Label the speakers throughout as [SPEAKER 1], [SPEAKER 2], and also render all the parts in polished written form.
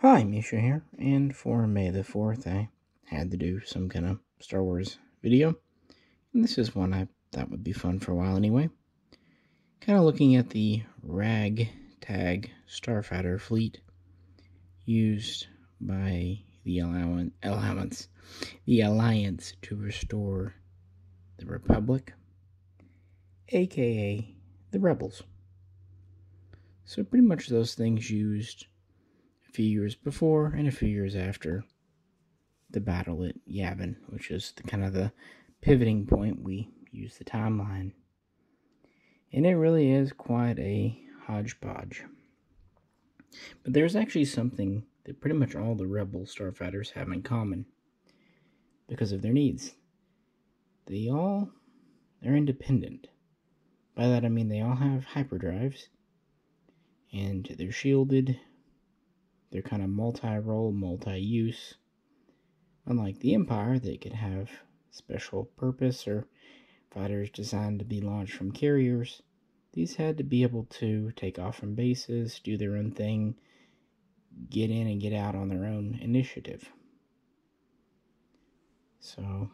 [SPEAKER 1] Hi, Misha here, and for May the 4th, I had to do some kind of Star Wars video, and this is one I thought would be fun for a while anyway. Kind of looking at the ragtag starfighter fleet used by the Alliance to restore the Republic, aka the Rebels. So pretty much those things used a few years before and a few years after the battle at Yavin, which is the pivoting point we use the timeline. And it really is quite a hodgepodge. But there's actually something that pretty much all the Rebel starfighters have in common because of their needs. They're independent. By that I mean they all have hyperdrives, and they're shielded. They're kind of multi-role, multi-use. Unlike the Empire, they could have special purpose or fighters designed to be launched from carriers. These had to be able to take off from bases, do their own thing, get in and get out on their own initiative. So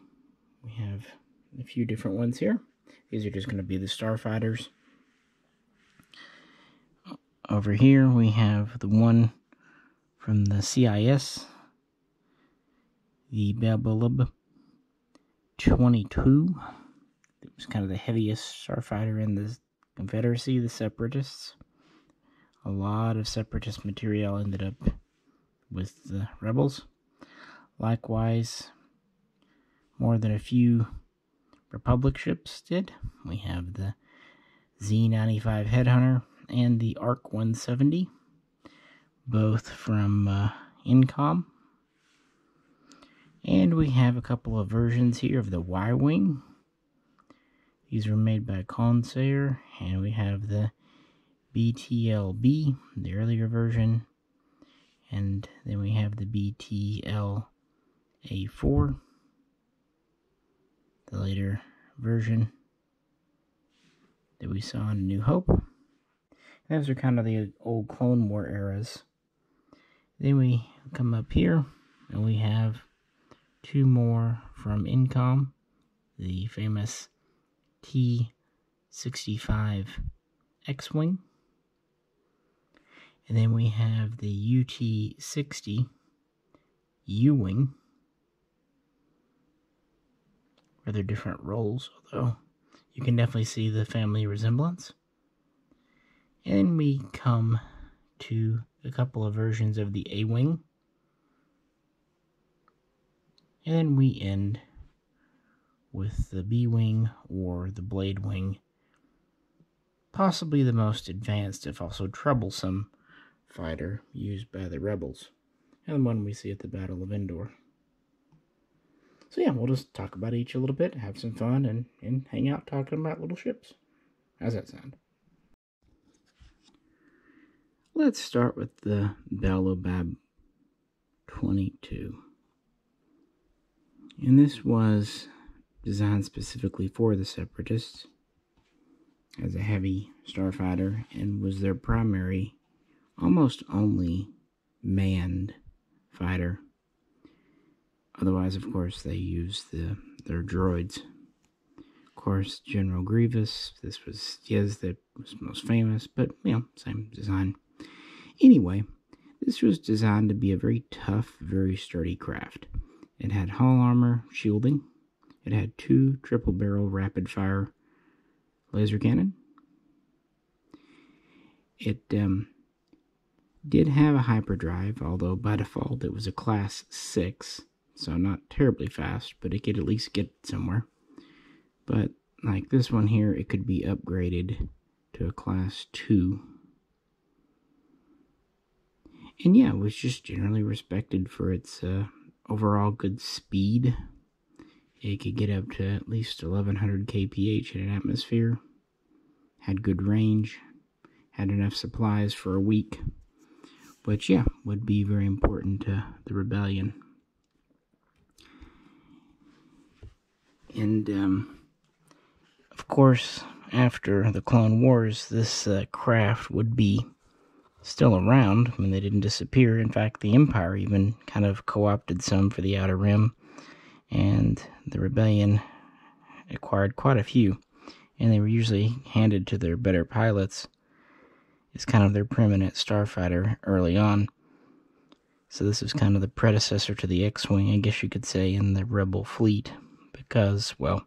[SPEAKER 1] we have a few different ones here. These are just going to be the Starfighters. Over here we have the one from the CIS, the Balabab 22. It was kind of the heaviest starfighter in the Confederacy, the Separatists. A lot of Separatist material ended up with the Rebels. Likewise, more than a few Republic ships did. We have the Z95 Headhunter and the ARC 170, both from Incom. And we have a couple of versions here of the Y-Wing. These were made by Conseil, and we have the Btl, the earlier version, and then we have the Btl A4, the later version that we saw in New Hope. And those are kind of the old Clone War eras. Then we come up here, and we have two more from Incom, the famous T65b X-Wing. And then we have the Ut-60d U-Wing. Rather different roles, although you can definitely see the family resemblance. And we come to a couple of versions of the A-Wing. And then we end with the B-Wing or the Blade Wing. Possibly the most advanced, if also troublesome, fighter used by the Rebels. And the one we see at the Battle of Endor. So yeah, we'll just talk about each a little bit, have some fun, and hang out talking about little ships. How's that sound? Let's start with the Balabab 22. And this was designed specifically for the Separatists as a heavy starfighter and was their primary, almost only manned fighter. Otherwise, of course, they used their droids. Of course, General Grievous, this was Diaz that was most famous, but, same design. Anyway, this was designed to be a very tough, very sturdy craft. It had hull armor, shielding. It had two triple-barrel rapid-fire laser cannon. It did have a hyperdrive, although by default it was a Class 6, so not terribly fast, but it could at least get somewhere. But like this one here, it could be upgraded to a Class 2. And yeah, it was just generally respected for its overall good speed. It could get up to at least 1100 kph in an atmosphere. Had good range. Had enough supplies for a week. Which, yeah, would be very important to the rebellion. And, of course, after the Clone Wars, this craft would be still around. I mean, they didn't disappear. In fact, the Empire even kind of co-opted some for the Outer Rim, and the Rebellion acquired quite a few, and they were usually handed to their better pilots. It's kind of their preeminent starfighter early on. So this was kind of the predecessor to the X-Wing, I guess you could say, in the Rebel fleet, because, well,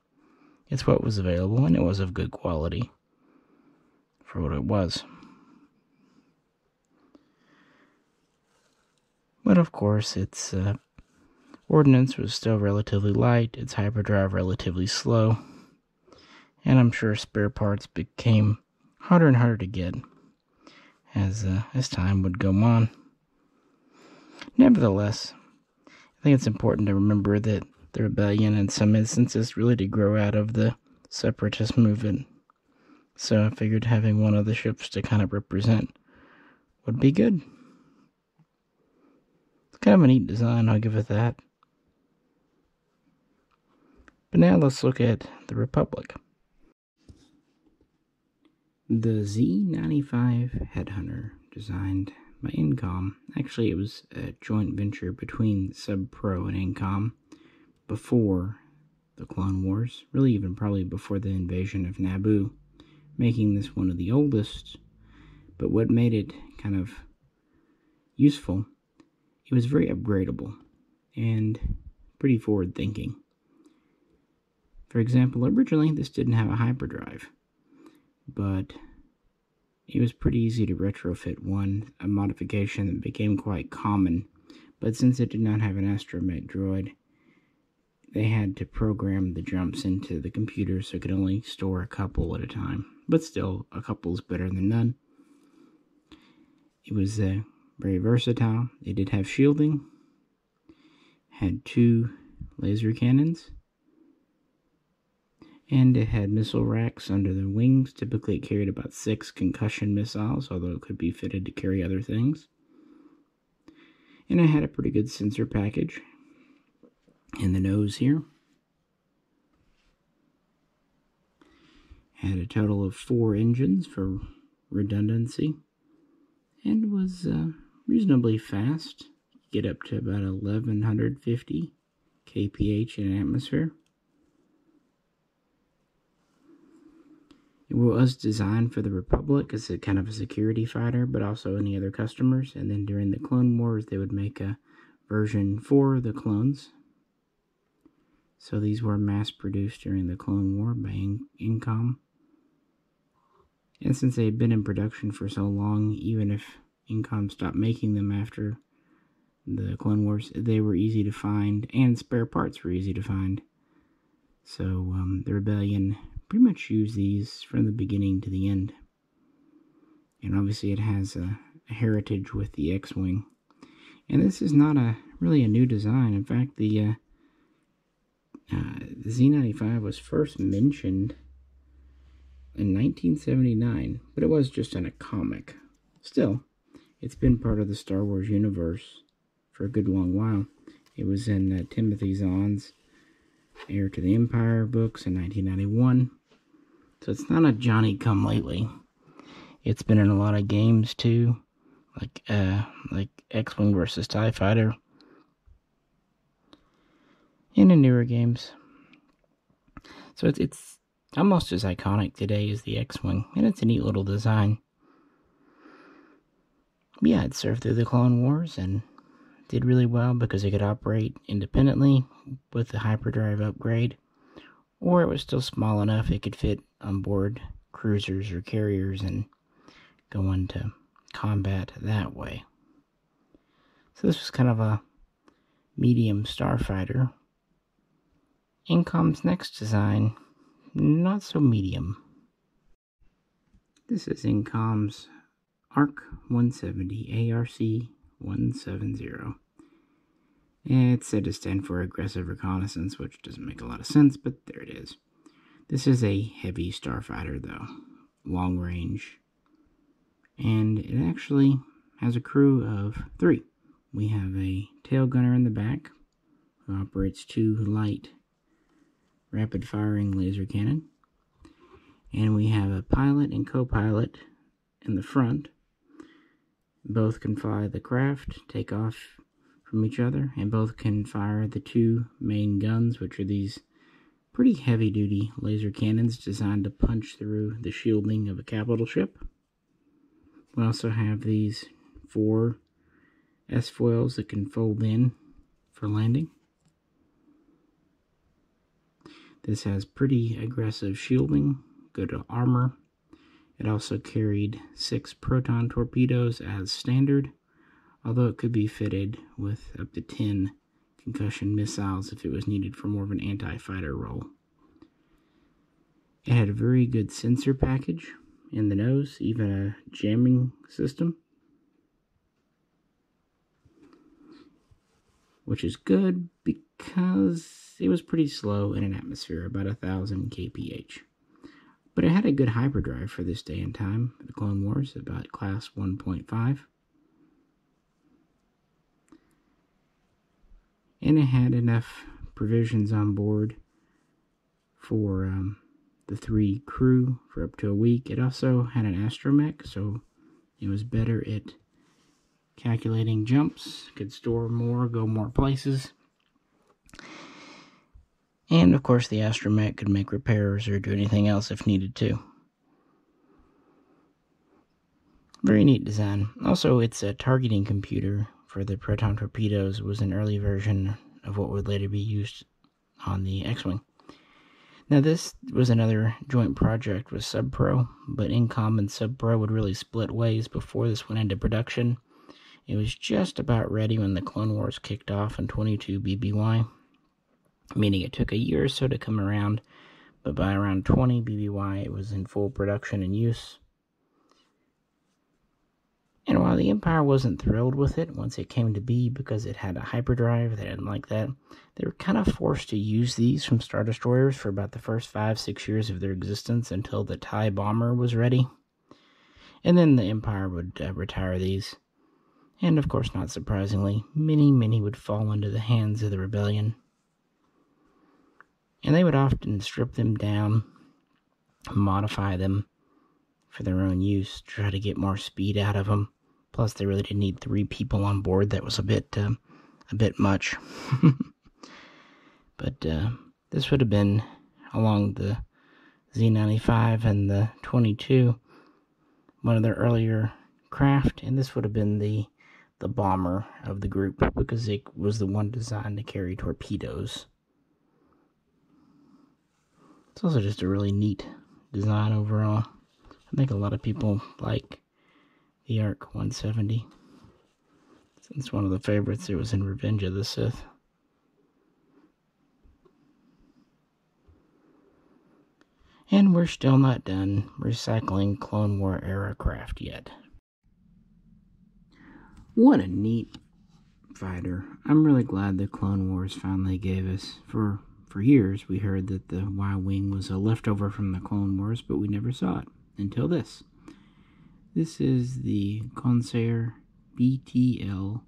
[SPEAKER 1] it's what was available, and it was of good quality for what it was. But of course, its ordnance was still relatively light, its hyperdrive relatively slow, and I'm sure spare parts became harder and harder to get as time would go on. Nevertheless, I think it's important to remember that the Rebellion, in some instances, really did grow out of the separatist movement. So I figured having one of the ships to kind of represent would be good. It's kind of a neat design, I'll give it that. But now let's look at the Republic. The Z95 Headhunter, designed by Incom. Actually, it was a joint venture between Sub-Pro and Incom before the Clone Wars, really even probably before the invasion of Naboo, making this one of the oldest. But what made it kind of useful, it was very upgradable and pretty forward-thinking. For example, originally this didn't have a hyperdrive, but it was pretty easy to retrofit a modification that became quite common. But since it did not have an astromech droid, they had to program the jumps into the computer so it could only store a couple at a time. But still, a couple is better than none. It was very versatile. It did have shielding, had 2 laser cannons, and it had missile racks under the wings. Typically it carried about 6 concussion missiles, although it could be fitted to carry other things. And it had a pretty good sensor package in the nose here. Had a total of 4 engines for redundancy, and was reasonably fast. Get up to about 1150 kph in atmosphere. It was designed for the Republic as a kind of a security fighter, but also any other customers. And then during the Clone Wars, they would make a version for the clones. So these were mass-produced during the Clone War by Incom. And since they had been in production for so long, even if Incom stopped making them after the Clone Wars, they were easy to find, and spare parts were easy to find. So the Rebellion pretty much used these from the beginning to the end. And obviously it has a heritage with the X-Wing. And this is not really a new design. In fact, the Z95 was first mentioned in 1979, but it was just in a comic. Still, it's been part of the Star Wars universe for a good long while. It was in Timothy Zahn's Heir to the Empire books in 1991. So it's not a Johnny-come-lately. It's been in a lot of games too, like X-Wing versus TIE Fighter, and in newer games. So it's almost as iconic today as the X-Wing, and it's a neat little design. Yeah, it served through the Clone Wars and did really well because it could operate independently with the hyperdrive upgrade, or it was still small enough it could fit on board cruisers or carriers and go into combat that way. So this was kind of a medium starfighter. Incom's next design, not so medium. This is Incom's ARC 170, ARC 170. It's said to stand for Aggressive Reconnaissance, which doesn't make a lot of sense, but there it is. This is a heavy starfighter, though, long range. And it actually has a crew of 3. We have a tail gunner in the back, who operates 2 light, rapid-firing laser cannon. And we have a pilot and co-pilot in the front, Both can fly the craft, take off from each other, and both can fire the two main guns, which are these pretty heavy-duty laser cannons designed to punch through the shielding of a capital ship. We also have these 4 S-foils that can fold in for landing. This has pretty aggressive shielding, good armor. It also carried 6 proton torpedoes as standard, although it could be fitted with up to 10 concussion missiles if it was needed for more of an anti-fighter role. It had a very good sensor package in the nose, even a jamming system, which is good because it was pretty slow in an atmosphere, about 1,000 kph. But it had a good hyperdrive for this day and time, the Clone Wars, about class 1.5. And it had enough provisions on board for the 3 crew for up to a week. It also had an astromech, so it was better at calculating jumps, could store more, go more places. And, of course, the astromech could make repairs or do anything else if needed to. Very neat design. Also, its a targeting computer for the proton torpedoes was an early version of what would later be used on the X-Wing. Now, this was another joint project with Subpro, but Incom and Subpro would really split ways before this went into production. It was just about ready when the Clone Wars kicked off in 22 BBY. Meaning it took a year or so to come around, but by around 20 BBY it was in full production and use. And while the Empire wasn't thrilled with it once it came to be because it had a hyperdrive, they didn't like that, they were kind of forced to use these from Star Destroyers for about the first 5-6 years of their existence until the TIE bomber was ready. And then the Empire would retire these. And of course, not surprisingly, many would fall into the hands of the Rebellion. And they would often strip them down, modify them for their own use, try to get more speed out of them. Plus, they really didn't need 3 people on board. That was a bit much. But this would have been along the Z95 and the 22, one of their earlier craft, and this would have been the bomber of the group because it was the one designed to carry torpedoes. It's also just a really neat design overall. I think a lot of people like the ARC 170. It's one of the favorites. It was in Revenge of the Sith. And we're still not done recycling Clone War era craft yet. What a neat fighter. I'm really glad the Clone Wars finally gave us. For years, we heard that the Y-Wing was a leftover from the Clone Wars, but we never saw it until this. This is the Corsair Btl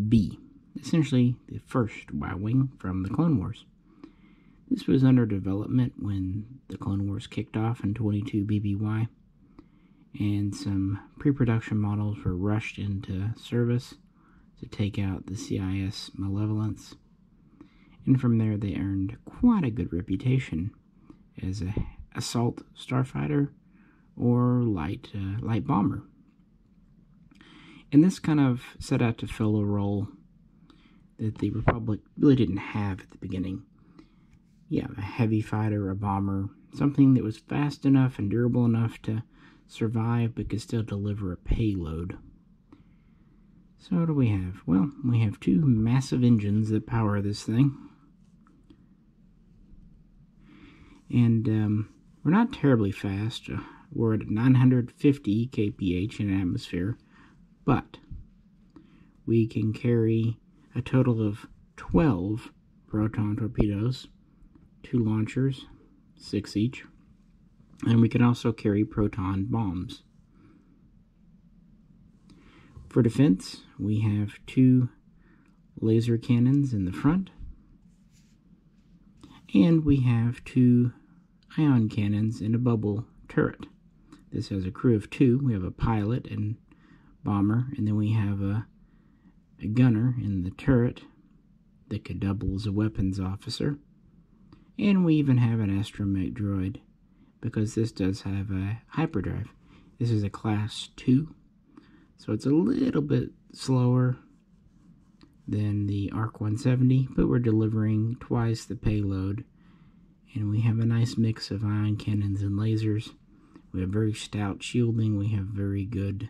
[SPEAKER 1] B, essentially the first Y-Wing from the Clone Wars. This was under development when the Clone Wars kicked off in 22 BBY, and some pre-production models were rushed into service to take out the CIS malevolence. And from there they earned quite a good reputation as a assault starfighter or light bomber. And this kind of set out to fill a role that the Republic really didn't have at the beginning. Yeah, a heavy fighter, a bomber, something that was fast enough and durable enough to survive but could still deliver a payload. So what do we have? Well, we have 2 massive engines that power this thing. And we're not terribly fast. We're at 950 kph in atmosphere, but we can carry a total of 12 proton torpedoes, 2 launchers, 6 each, and we can also carry proton bombs. For defense, we have 2 laser cannons in the front, and we have 2 ion cannons in a bubble turret. This has a crew of 2. We have a pilot and bomber, and then we have a gunner in the turret that could double as a weapons officer. And we even have an astromech droid, because this does have a hyperdrive. This is a class 2, so it's a little bit slower than the ARC 170, but we're delivering twice the payload. And we have a nice mix of ion cannons and lasers. We have very stout shielding. We have very good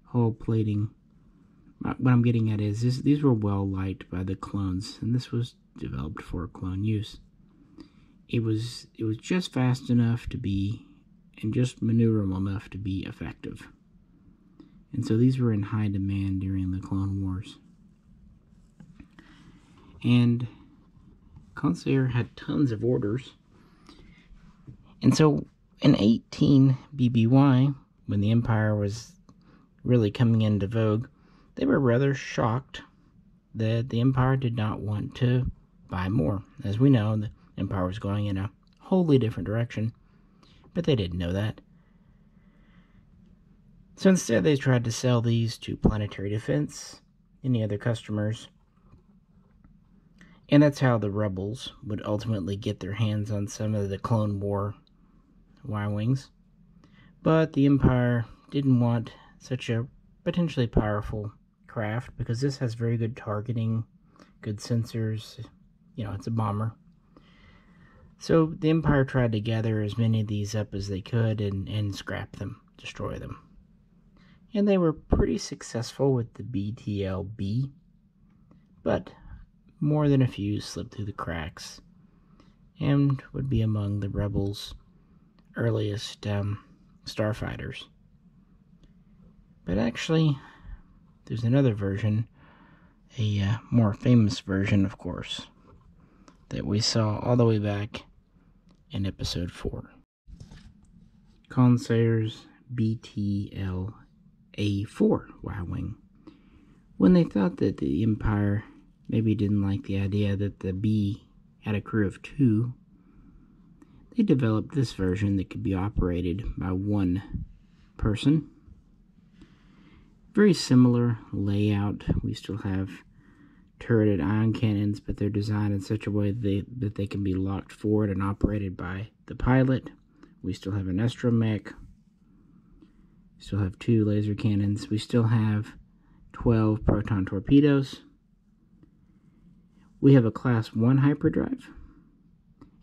[SPEAKER 1] hull plating. What I'm getting at is these were well liked by the clones, and this was developed for clone use. It was just fast enough to be, and just maneuverable enough to be effective. And so these were in high demand during the Clone Wars. And Conseil had tons of orders. And so in 18 BBY, when the Empire was really coming into vogue, they were rather shocked that the Empire did not want to buy more. As we know, the Empire was going in a wholly different direction, but they didn't know that. So instead they tried to sell these to Planetary Defense, any other customers, and that's how the Rebels would ultimately get their hands on some of the Clone War Y-Wings. But the Empire didn't want such a potentially powerful craft, because this has very good targeting, good sensors, it's a bomber. So the Empire tried to gather as many of these up as they could and scrap them, destroy them. And they were pretty successful with the Btl B, but more than a few slipped through the cracks and would be among the Rebels' earliest Starfighters. But actually, there's another version, a more famous version, of course, that we saw all the way back in episode 4. Conseil's Btl A4 Y-Wing. When they thought that the Empire maybe didn't like the idea that the B had a crew of 2, they developed this version that could be operated by 1 person. Very similar layout. We still have turreted ion cannons, but they're designed in such a way that they can be locked forward and operated by the pilot. We still have an astromech. We still have 2 laser cannons. We still have 12 proton torpedoes. We have a Class 1 hyperdrive,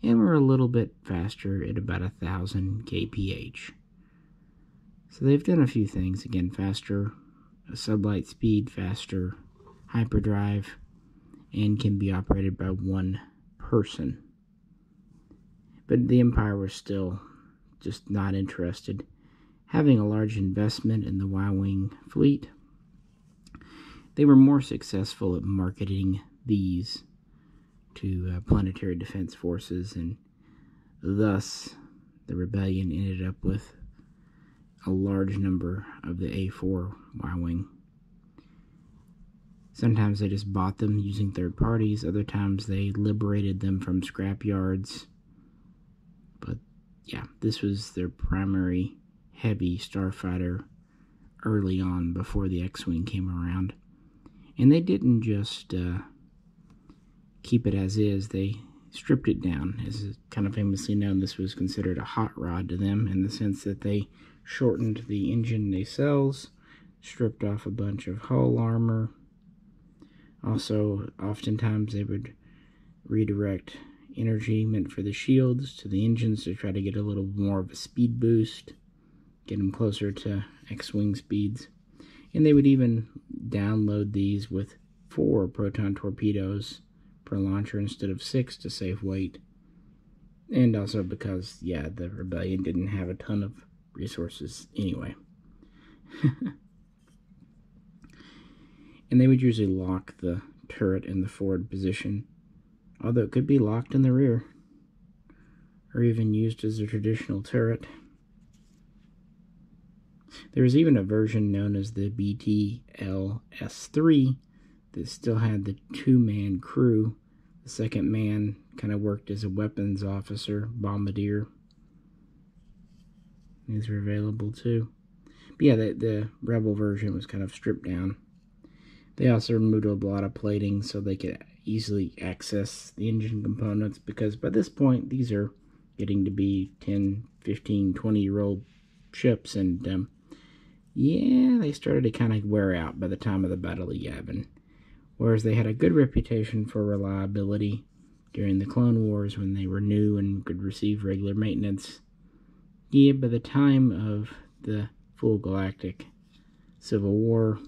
[SPEAKER 1] and we're a little bit faster at about 1,000 kph. So they've done a few things. Again, faster sublight speed, faster hyperdrive, and can be operated by 1 person. But the Empire was still just not interested. Having a large investment in the Y-Wing fleet, they were more successful at marketing these to planetary defense forces, and thus the rebellion ended up with a large number of the A4 Y-Wing. Sometimes they just bought them using third parties, other times they liberated them from scrap yards. But yeah, this was their primary heavy starfighter early on, before the X-Wing came around. And they didn't just keep it as is, they stripped it down. As is kind of famously known, this was considered a hot rod to them, in the sense that they shortened the engine nacelles, stripped off a bunch of hull armor. Also, oftentimes they would redirect energy meant for the shields to the engines to try to get a little more of a speed boost, get them closer to X-Wing speeds. And they would even download these with 4 proton torpedoes per launcher instead of 6 to save weight. And also because, yeah, the rebellion didn't have a ton of resources anyway. And they would usually lock the turret in the forward position, although it could be locked in the rear, or even used as a traditional turret. There was even a version known as the Btl S3 that still had the 2-man crew. The second man kind of worked as a weapons officer, bombardier. These were available too. But yeah, the Rebel version was kind of stripped down. They also removed a lot of plating so they could easily access the engine components, because by this point, these are getting to be 10, 15, 20-year-old ships, and yeah, they started to kind of wear out by the time of the Battle of Yavin. Whereas they had a good reputation for reliability during the Clone Wars when they were new and could receive regular maintenance. Yeah, by the time of the full galactic Civil War,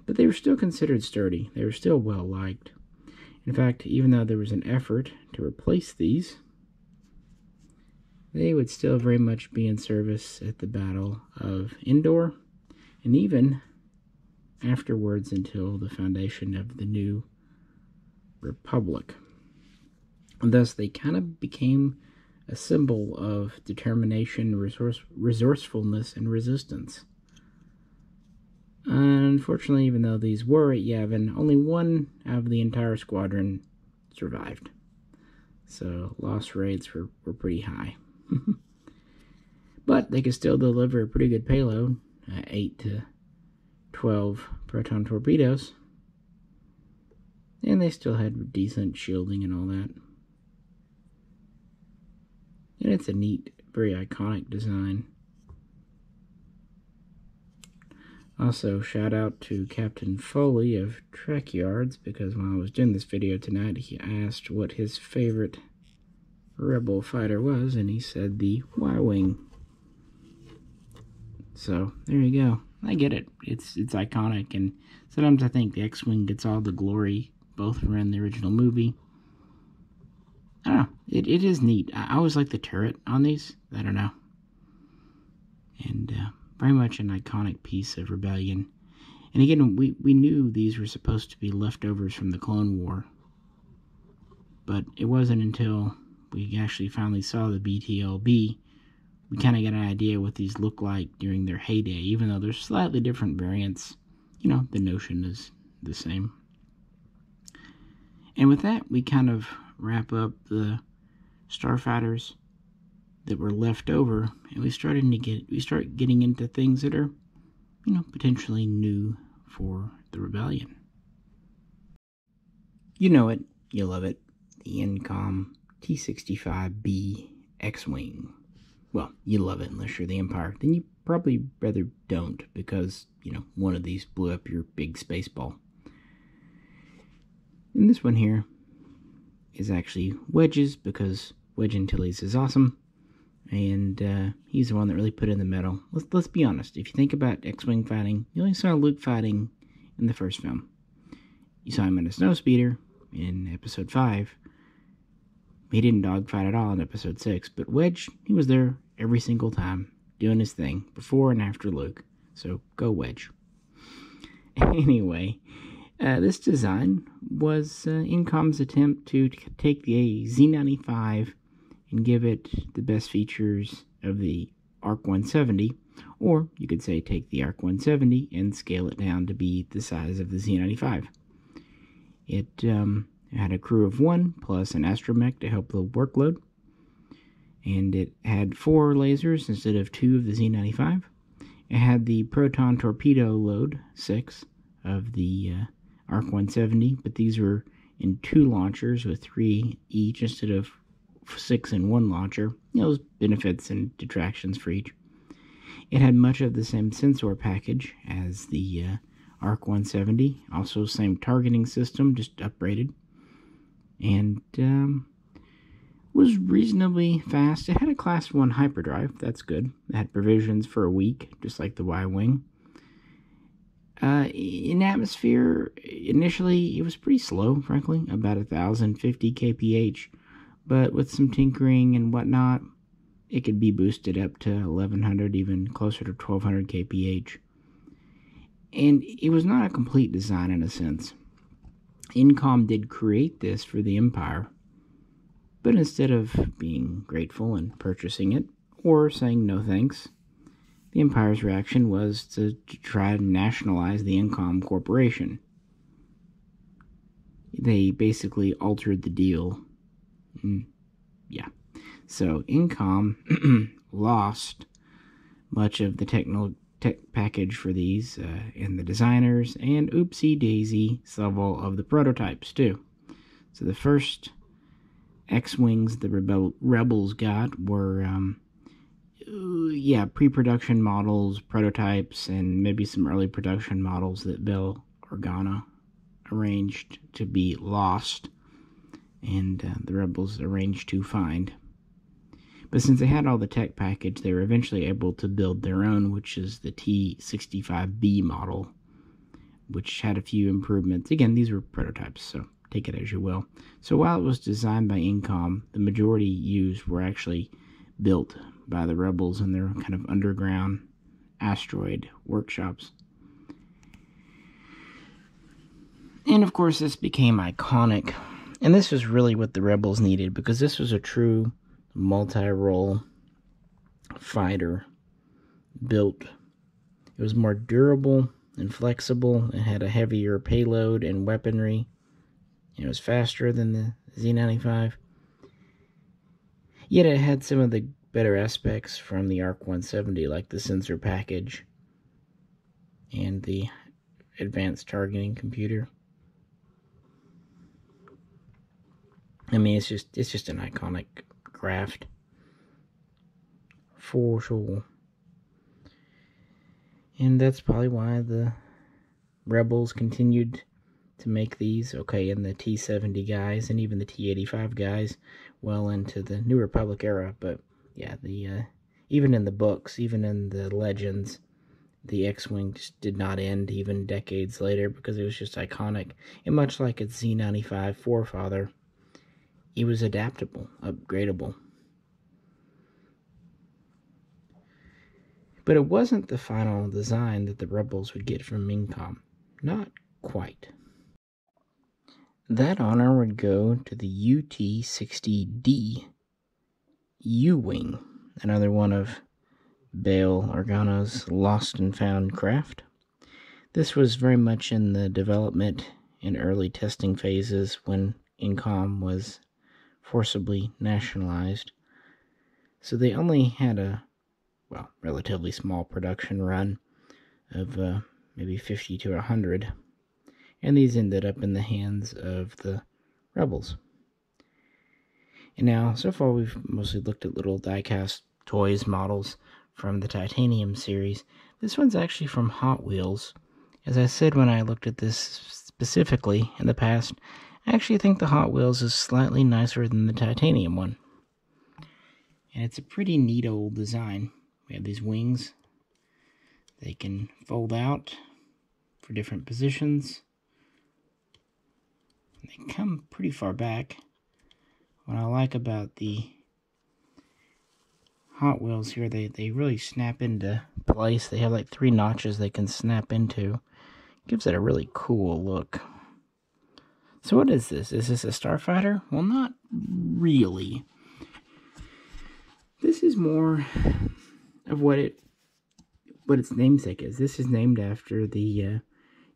[SPEAKER 1] but they were still considered sturdy. They were still well liked. In fact, even though there was an effort to replace these, they would still very much be in service at the Battle of Endor, and even afterwards until the foundation of the New Republic. And thus, they kind of became a symbol of determination, resourcefulness, and resistance. Unfortunately, even though these were at Yavin, only one out of the entire squadron survived. So loss rates were pretty high. But they could still deliver a pretty good payload, 8 to 12 proton torpedoes. And they still had decent shielding and all that. And it's a neat, very iconic design. Also, shout out to Captain Foley of Trek Yards, because while I was doing this video tonight, he asked what his favorite Rebel fighter was, and he said the Y-Wing. So, there you go. I get it. It's iconic, and sometimes I think the X-Wing gets all the glory, both were in the original movie. I don't know. It is neat. I always like the turret on these. I don't know. And, very much an iconic piece of Rebellion. And again, we knew these were supposed to be leftovers from the Clone War. But it wasn't until we actually finally saw the Btl B, we kind of got an idea what these look like during their heyday. Even though they're slightly different variants, you know, the notion is the same. And with that, we kind of wrap up the Starfighters that were left over, and we start getting into things that are, you know, potentially new for the Rebellion. You know it, you love it, the Incom T65b X-Wing. Well, you love it unless you're the Empire. Then you probably rather don't, because, you know, one of these blew up your big space ball. And this one here is actually Wedge's, because Wedge Antilles is awesome. And he's the one that really put in the metal. Let's be honest. If you think about X-Wing fighting, you only saw Luke fighting in the first film. You saw him in a snowspeeder in Episode 5. He didn't dogfight at all in Episode 6. But Wedge, he was there every single time, doing his thing, before and after Luke. So, go Wedge. Anyway, this design was Incom's attempt to take the Z95 and give it the best features of the ARC 170, or you could say take the ARC 170 and scale it down to be the size of the Z95. It had a crew of 1 plus an astromech to help the workload, and it had 4 lasers instead of 2 of the Z95. It had the proton torpedo load, 6 of the ARC 170, but these were in 2 launchers with 3 each instead of 6 in 1 launcher. You know, those benefits and detractions for each. It had much of the same sensor package as the ARC 170, also same targeting system, just upgraded, and was reasonably fast. It had a Class 1 hyperdrive, that's good. It had provisions for a week, just like the Y-Wing. In atmosphere, initially, it was pretty slow, frankly, about 1,050 kph, but with some tinkering and whatnot, it could be boosted up to 1,100, even closer to 1,200 kph. And it was not a complete design in a sense. Incom did create this for the Empire, but instead of being grateful and purchasing it, or saying no thanks, the Empire's reaction was to try to nationalize the Incom Corporation. They basically altered the deal. Yeah. So Incom lost much of the tech package for these and the designers, and oopsie daisy, several of the prototypes too. So the first X-Wings the Rebels got were pre-production models, prototypes, and maybe some early production models that Bill Organa arranged to be lost, and the Rebels arranged to find. But since they had all the tech package, they were eventually able to build their own, which is the T65b model, which had a few improvements. Again, these were prototypes, so take it as you will. So while it was designed by Incom, the majority used were actually built by the Rebels in their kind of underground asteroid workshops. And of course, this became iconic. And this was really what the Rebels needed, because this was a true multi-role fighter built. It was more durable and flexible. It had a heavier payload and weaponry. It was faster than the Z95. Yet it had some of the better aspects from the ARC 170, like the sensor package and the advanced targeting computer. I mean, it's just an iconic craft for sure. And that's probably why the Rebels continued to make these, and the T70 guys and even the T85 guys well into the New Republic era. But yeah, even in the books, even in the legends, the X-Wing just did not end even decades later, because it was just iconic. And much like its Z95 forefather, it was adaptable, upgradable. But it wasn't the final design that the Rebels would get from Incom. Not quite. That honor would go to the Ut-60d U-Wing, another one of Bail Organa's lost and found craft. This was very much in the development and early testing phases when Incom was forcibly nationalized. So they only had a, relatively small production run of maybe 50 to 100. And these ended up in the hands of the Rebels. And now, so far, we've mostly looked at little die-cast toys models from the Titanium series. This one's actually from Hot Wheels. As I said when I looked at this specifically in the past, I actually think the Hot Wheels is slightly nicer than the Titanium one. And it's a pretty neat old design. We have these wings. They can fold out for different positions. They come pretty far back. What I like about the Hot Wheels here, they really snap into place. They have like 3 notches they can snap into. Gives it a really cool look. So what is this? Is this a Starfighter? Well, not really. This is more of what its namesake is. This is named after the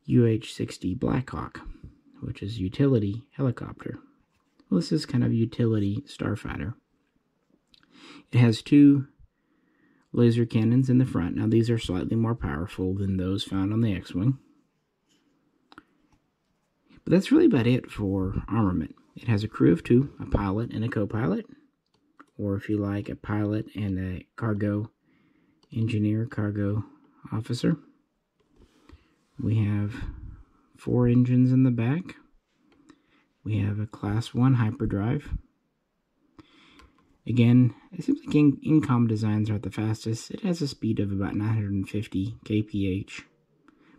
[SPEAKER 1] UH-60 Blackhawk, which is utility helicopter. Well, this is kind of utility starfighter. It has 2 laser cannons in the front. Now, these are slightly more powerful than those found on the X-Wing. But that's really about it for armament. It has a crew of 2, a pilot and a co-pilot. Or if you like, a pilot and a cargo engineer, cargo officer. We have 4 engines in the back. We have a Class 1 hyperdrive. Again, it seems like Incom designs are the fastest. It has a speed of about 950 kph.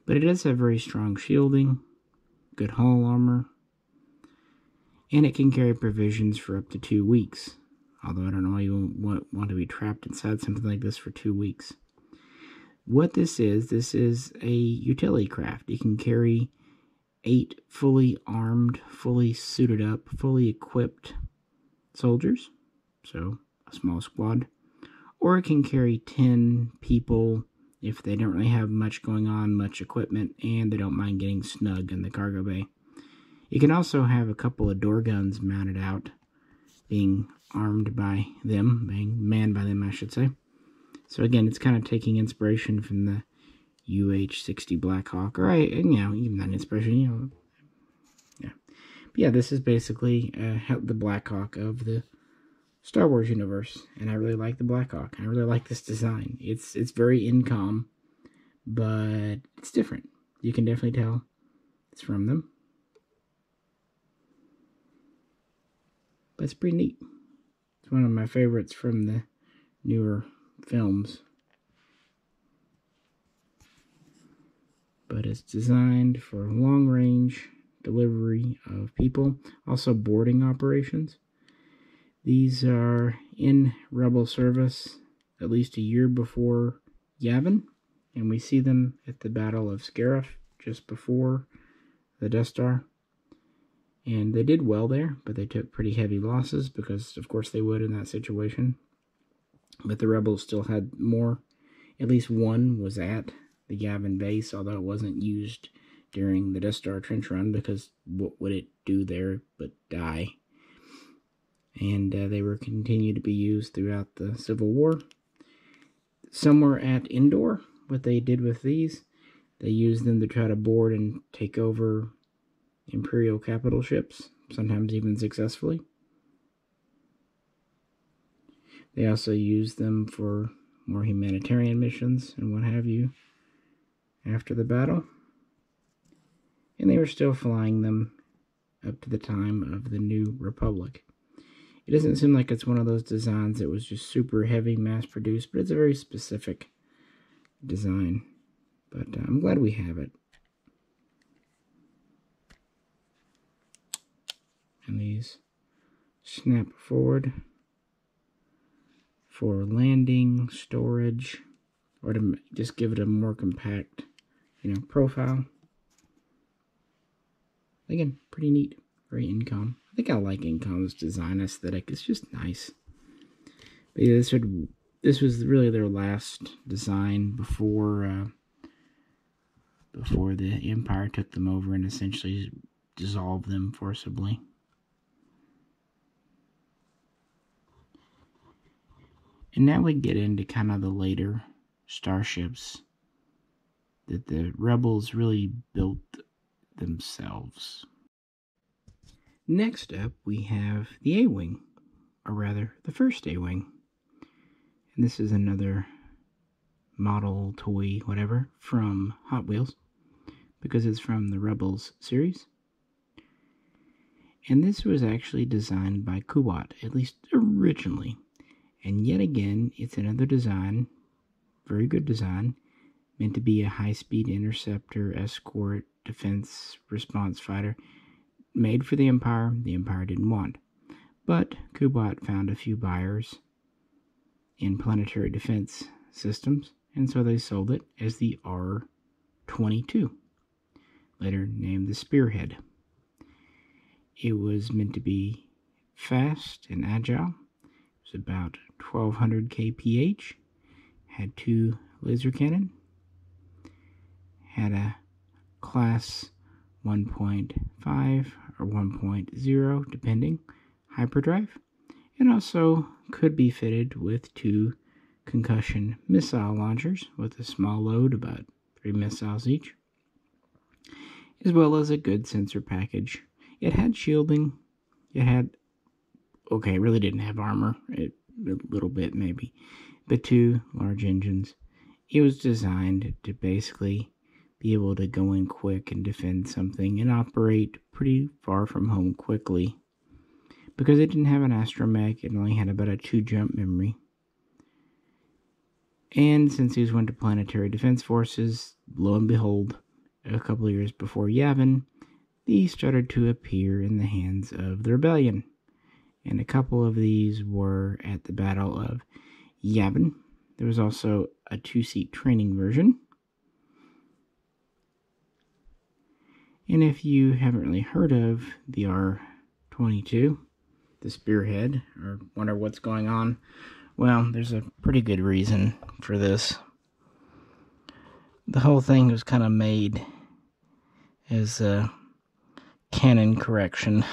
[SPEAKER 1] But it does have very strong shielding, good hull armor, and it can carry provisions for up to 2 weeks. Although I don't know why you want to be trapped inside something like this for 2 weeks. What this is a utility craft. You can carry 8 fully armed, fully suited up, fully equipped soldiers, so a small squad, or it can carry 10 people if they don't really have much going on, much equipment, and they don't mind getting snug in the cargo bay. You can also have a couple of door guns mounted out, being armed by them, being manned by them, I should say. So again, it's kind of taking inspiration from the UH-60 Black Hawk, or even that inspiration, yeah. But yeah, this is basically the Black Hawk of the Star Wars universe, and I really like the Black Hawk. I really like this design. It's very incom, but it's different. You can definitely tell it's from them. But it's pretty neat. It's one of my favorites from the newer films. But it's designed for long-range delivery of people, also boarding operations. These are in Rebel service at least a year before Yavin, and we see them at the Battle of Scarif just before the Death Star. And they did well there, but they took pretty heavy losses because, of course, they would in that situation. But the Rebels still had more. At least one was at the Yavin base, although it wasn't used during the Death Star trench run, because what would it do there but die? And they were continued to be used throughout the Civil War. Some were at Endor. What they did with these, they used them to try to board and take over Imperial capital ships, sometimes even successfully. They also used them for more humanitarian missions and what have you after the battle. And they were still flying them up to the time of the New Republic. It doesn't seem like it's one of those designs that was just super heavy mass-produced, but it's a very specific design. But I'm glad we have it. And these snap forward for landing, storage, or to just give it a more compact, profile. Again, pretty neat. Very incom. I think I like Incom's design aesthetic. It's just nice. But yeah, this was really their last design before the Empire took them over and essentially dissolved them forcibly. And now we get into kind of the later starships that the Rebels really built themselves. Next up, we have the A-Wing, or rather, the first A-Wing. And this is another model, toy, whatever, from Hot Wheels, because it's from the Rebels series. And this was actually designed by Kuat, at least originally. And yet again, it's another design, very good design, meant to be a high-speed interceptor, escort, defense, response fighter, made for the Empire didn't want. But Kuat found a few buyers in planetary defense systems, and so they sold it as the R-22, later named the Spearhead. It was meant to be fast and agile. It was about 1200 kph, had 2 laser cannon, had a class 1.5 or 1.0 depending hyperdrive, and also could be fitted with 2 concussion missile launchers with a small load, about 3 missiles each, as well as a good sensor package. It had shielding, it really didn't have armor, a little bit maybe, but 2 large engines. It was designed to basically be able to go in quick and defend something and operate pretty far from home quickly. Because it didn't have an astromech, it only had about a 2 jump memory. And since these went to planetary defense forces, lo and behold, a couple of years before Yavin, these started to appear in the hands of the rebellion. And a couple of these were at the Battle of Yavin. There was also a 2-seat training version. And if you haven't really heard of the R-22, the Spearhead, or wonder what's going on, well, there's a pretty good reason for this. The whole thing was kind of made as a canon correction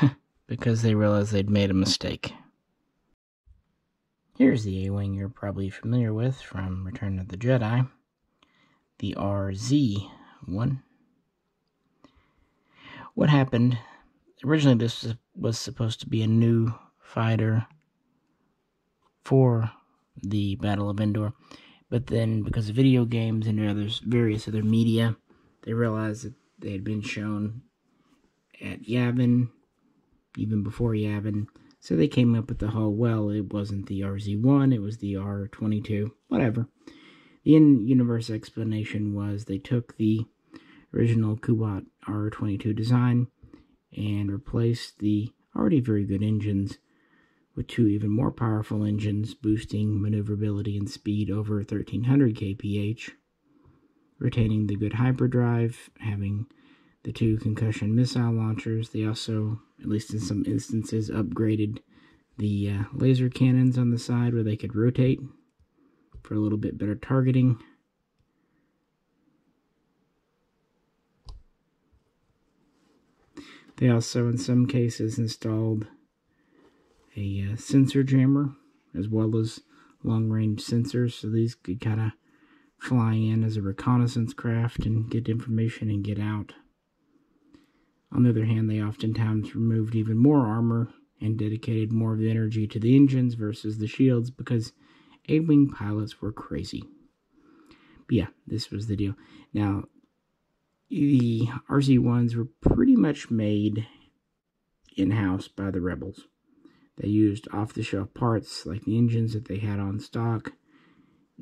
[SPEAKER 1] because they realized they'd made a mistake. Here's the A-Wing you're probably familiar with from Return of the Jedi, the RZ-01. What happened, originally this was supposed to be a new fighter for the Battle of Endor, but then because of video games and various other media, they realized that they had been shown at Yavin, even before Yavin, so they came up with the whole, well, it wasn't the RZ-1, it was the R-22, whatever. The in-universe explanation was they took the original Kubat R-22 design and replaced the already very good engines with two even more powerful engines, boosting maneuverability and speed over 1300 kph, retaining the good hyperdrive, having the two concussion missile launchers. They also, at least in some instances, upgraded the laser cannons on the side where they could rotate for a little bit better targeting. They also, in some cases, installed a sensor jammer as well as long-range sensors, so these could kind of fly in as a reconnaissance craft and get information and get out. On the other hand, they oftentimes removed even more armor and dedicated more of the energy to the engines versus the shields because A-Wing pilots were crazy. But yeah, this was the deal. Now, the RZ-1s were pretty much made in-house by the Rebels. They used off-the-shelf parts like the engines that they had on stock.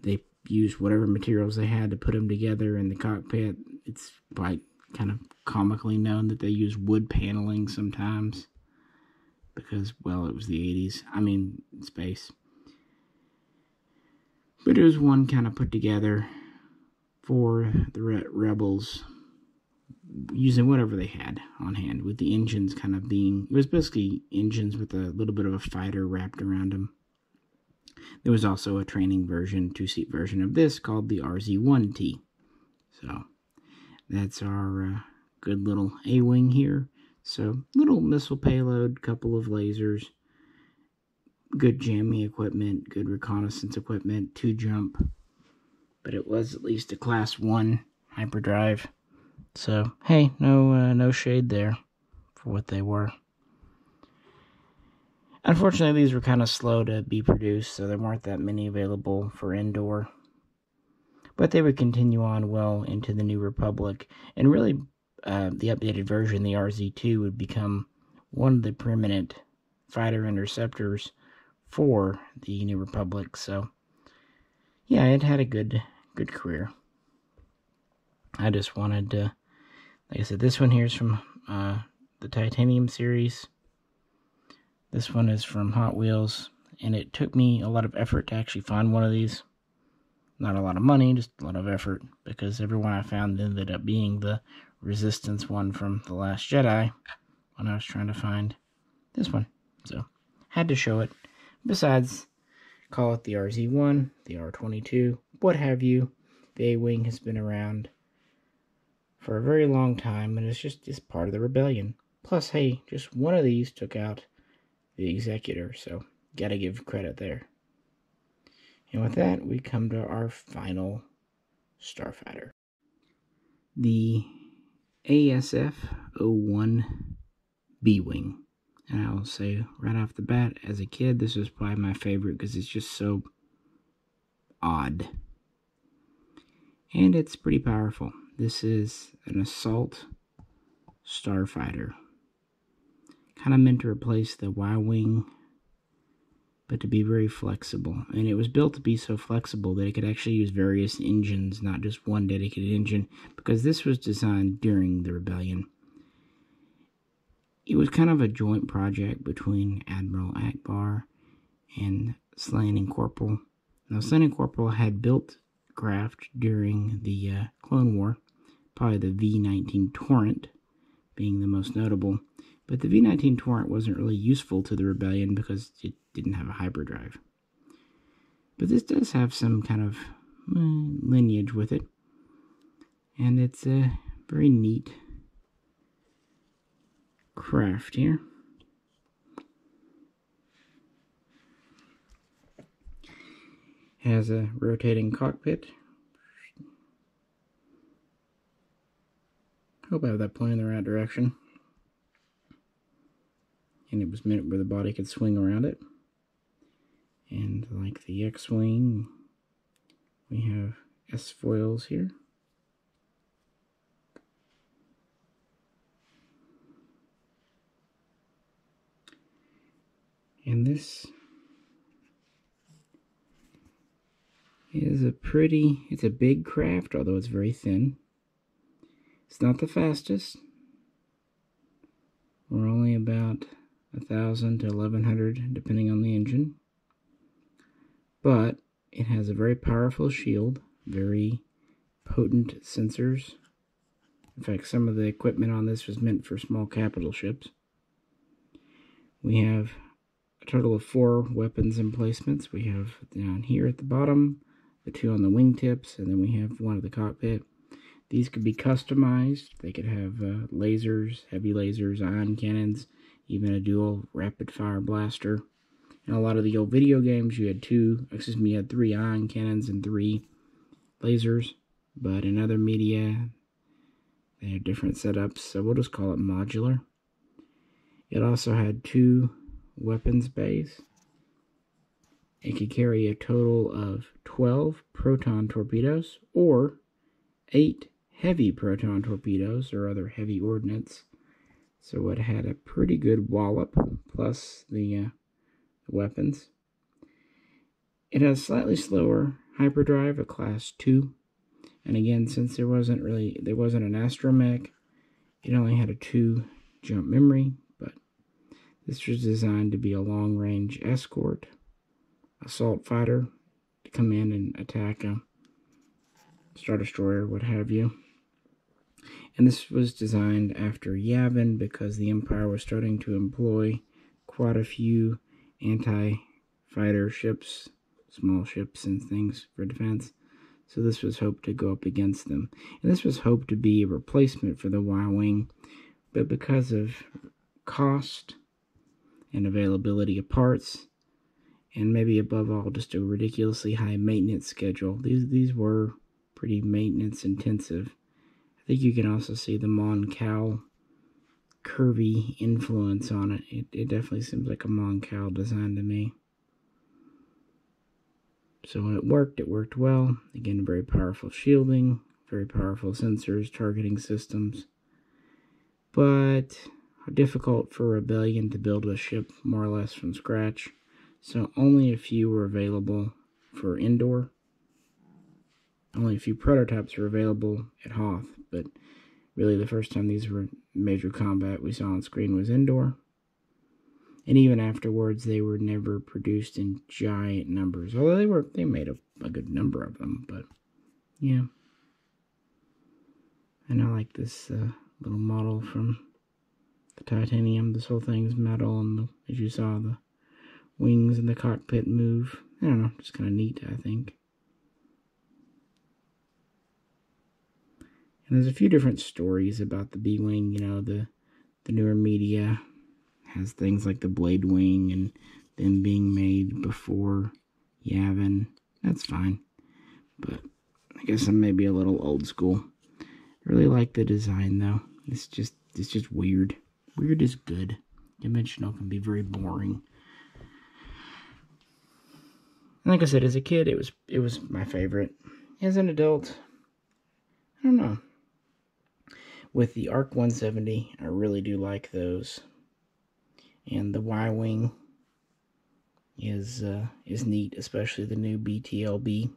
[SPEAKER 1] They used whatever materials they had to put them together in the cockpit. It's like kind of comically known that they use wood paneling sometimes because, well, it was the 80s. I mean, space. But it was one kind of put together for the Rebels using whatever they had on hand, with the engines kind of being, it was basically engines with a little bit of a fighter wrapped around them. There was also a training version, two-seat version of this called the RZ-1T. So that's our good little A-Wing here. So little missile payload, couple of lasers, good jamming equipment, good reconnaissance equipment, 2-jump. But it was at least a Class 1 hyperdrive. So, hey, no shade there for what they were. Unfortunately, these were kind of slow to be produced, so there weren't that many available for Endor. But they would continue on well into the New Republic, and really, the updated version, the RZ-2, would become one of the preeminent fighter interceptors for the New Republic. So, yeah, it had a good career. I just wanted to, like I said, this one here is from the Titanium series. This one is from Hot Wheels, and it took me a lot of effort to actually find one of these. Not a lot of money, just a lot of effort, because everyone I found ended up being the Resistance one from The Last Jedi when I was trying to find this one. So, had to show it. Besides, call it the RZ-1, the R-22, what have you. The A-Wing has been around for a very long time, and it's part of the rebellion. Plus, hey, just one of these took out the Executor, so gotta give credit there. And with that, we come to our final Starfighter. The Asf-01 B-Wing. And I'll say right off the bat, as a kid, this was probably my favorite because it's just so odd. And it's pretty powerful. This is an assault starfighter. Kind of meant to replace the Y-Wing, but to be very flexible. And it was built to be so flexible that it could actually use various engines, not just one dedicated engine, because this was designed during the rebellion. It was kind of a joint project between Admiral Akbar and Slane and Corporal. Now, Slane and Corporal had built craft during the Clone War, probably the V-19 Torrent being the most notable. But the V-19 Torrent wasn't really useful to the rebellion because it didn't have a hyperdrive. But this does have some kind of lineage with it. And it's a very neat craft here. Has a rotating cockpit. Hope I have that pointing in the right direction. And it was meant where the body could swing around it. And like the X-Wing, we have S-foils here. And this is it's a big craft, although it's very thin. It's not the fastest. We're only about 1,000 to 1,100, depending on the engine. But it has a very powerful shield, very potent sensors. In fact, some of the equipment on this was meant for small capital ships. We have a total of 4 weapons emplacements. We have down here at the bottom, the 2 on the wingtips, and then we have 1 at the cockpit. These could be customized. They could have lasers, heavy lasers, ion cannons, even a dual rapid-fire blaster. In a lot of the old video games, you had 3 ion cannons and 3 lasers. But in other media, they had different setups, so we'll just call it modular. It also had 2 weapons bays. It could carry a total of 12 proton torpedoes or 8 heavy proton torpedoes or other heavy ordnance. So it had a pretty good wallop plus the weapons. It has slightly slower hyperdrive, a class 2. And again, since there wasn't an astromech, it only had a 2 jump memory, but this was designed to be a long-range escort, assault fighter, to come in and attack a Star Destroyer, what have you. And this was designed after Yavin because the Empire was starting to employ quite a few anti-fighter ships, small ships and things for defense. So this was hoped to go up against them. And this was hoped to be a replacement for the Y-Wing, but because of cost and availability of parts, and maybe above all just a ridiculously high maintenance schedule, these were pretty maintenance intensive. I think you can also see the Mon Cal curvy influence on it. It definitely seems like a Mon Cal design to me. So when it worked well. Again, very powerful shielding, very powerful sensors, targeting systems. But difficult for Rebellion to build a ship more or less from scratch. So only a few were available for indoor. Only a few prototypes were available at Hoth, but really the first time these were major combat we saw on screen was indoor. And even afterwards, they were never produced in giant numbers. Although they made a good number of them, but yeah. And I like this little model from the titanium. This whole thing's metal, and as you saw, the wings and the cockpit move. I don't know, just kind of neat, I think. And there's a few different stories about the B-Wing. You know, the newer media has things like the Blade Wing and them being made before Yavin. That's fine. But I guess I'm maybe a little old school. I really like the design, though. It's just weird. Weird is good. Conventional can be very boring. And like I said, as a kid, it was my favorite. As an adult, I don't know. With the ARC 170, I really do like those. And the Y-Wing is neat, especially the new Btl B.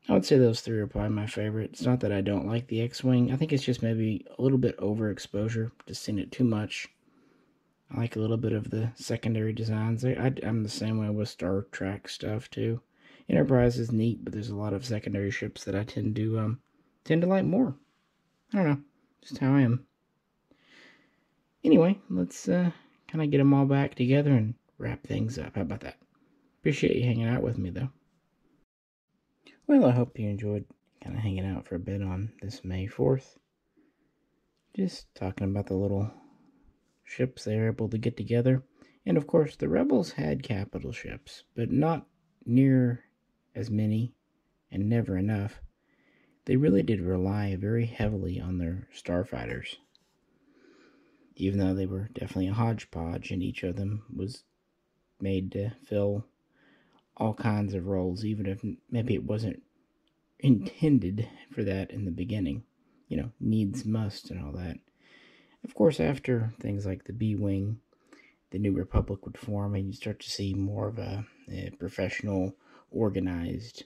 [SPEAKER 1] I would say those 3 are probably my favorite. It's not that I don't like the X-Wing. I think it's just maybe a little bit overexposure. Just seen it too much. I like a little bit of the secondary designs. I'm the same way with Star Trek stuff too. Enterprise is neat, but there's a lot of secondary ships that I tend to like more. I don't know, just how I am. Anyway, let's kind of get them all back together and wrap things up. How about that? Appreciate you hanging out with me, though. Well, I hope you enjoyed kind of hanging out for a bit on this May 4th. Just talking about the little ships they were able to get together. And of course, the Rebels had capital ships, but not near as many and never enough, they really did rely very heavily on their starfighters. Even though they were definitely a hodgepodge, and each of them was made to fill all kinds of roles, even if maybe it wasn't intended for that in the beginning. You know, needs must and all that. Of course, after things like the B-Wing, the New Republic would form, and you start to see more of a professional, organized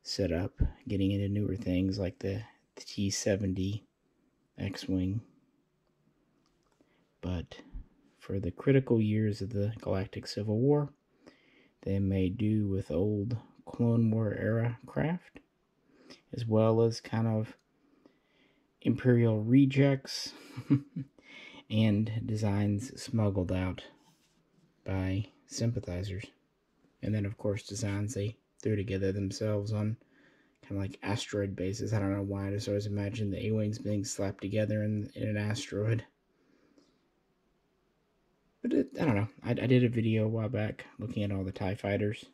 [SPEAKER 1] setup, getting into newer things like the T65b X-Wing. But for the critical years of the Galactic Civil War, they made do with old Clone War era craft, as well as kind of Imperial rejects and designs smuggled out by sympathizers. And then, of course, designs they threw together themselves on kind of like asteroid bases. I don't know why, I just always imagined the A-Wings being slapped together in an asteroid. But I don't know. I did a video a while back looking at all the TIE fighters.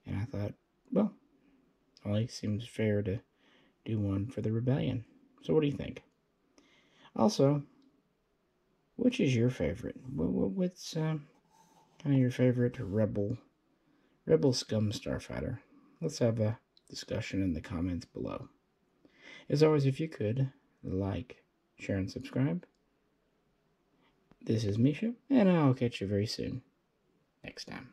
[SPEAKER 1] And I thought, well, only seems fair to do one for the Rebellion. So what do you think? Also, which is your favorite? What's kind of your favorite rebel scum starfighter? Let's have a discussion in the comments below. As always, if you could, like, share, and subscribe. This is Misha, and I'll catch you very soon. Next time.